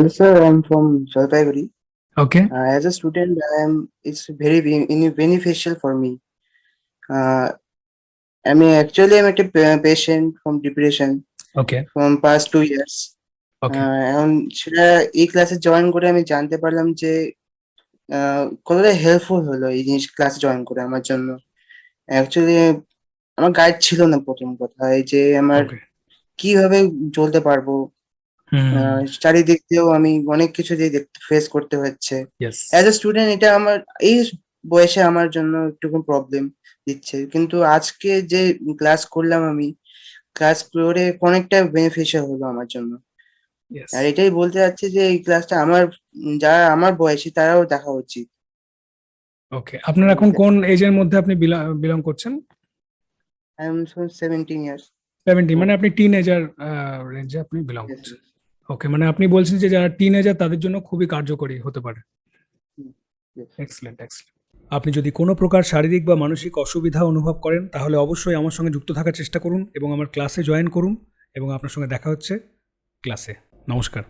Hello, sir. I'm from Jalpaiguri. Okay. As a student, it's very beneficial for me. Uh, I'm a patient from depression Okay. from past 2 years. Okay. এখন সেটা এই ক্লাসে join করে আমি জানতে পারলাম যে কতটা হেল্পফুল হলো এই জিনিস ক্লাস জয়েন করে আমার জন্য। অ্যাকচুয়ালি আমার গাইড ছিল না প্রথম কথা, এই যে আমার Okay. কিভাবে চলতে পারবো। হুম। চারিদিক দিয়েও আমি অনেক কিছু যে ফেস করতে হচ্ছে। Yes. অ্যাজ এ স্টুডেন্ট এটা আমার এই বয়সে আমার জন্য একটু প্রবলেম দিচ্ছে, কিন্তু আজকে যে ক্লাস করলাম আমি, ক্লাস করে অনেকটা বেনিফিশিয়াল হলো আমার জন্য। Yes. আর এটাই বলতে চাচ্ছি যে এই ক্লাসটা আমার যারা আমার বয়সী তারাও দেখা উচিত। ওকে, আপনার এখন কোন এজের মধ্যে আপনি বিলং করছেন? আই এম 17 ইয়ার্স 70, মানে ওল্ড। আপনি টিনেজার রেঞ্জে আপনি বিলং করছেন। ওকে, মানে আপনি বলছেন যে যারা টিনেজার তাদের জন্য খুবই কার্যকরী হতে পারে। Excellent, excellent. আপনি যদি কোনো প্রকার শারীরিক বা মানসিক অসুবিধা অনুভব করেন তাহলে অবশ্যই আমার সঙ্গে যুক্ত থাকার চেষ্টা করুন এবং আমার ক্লাসে জয়েন করুন, এবং আপনার সঙ্গে দেখা হচ্ছে ক্লাসে। নমস্কার।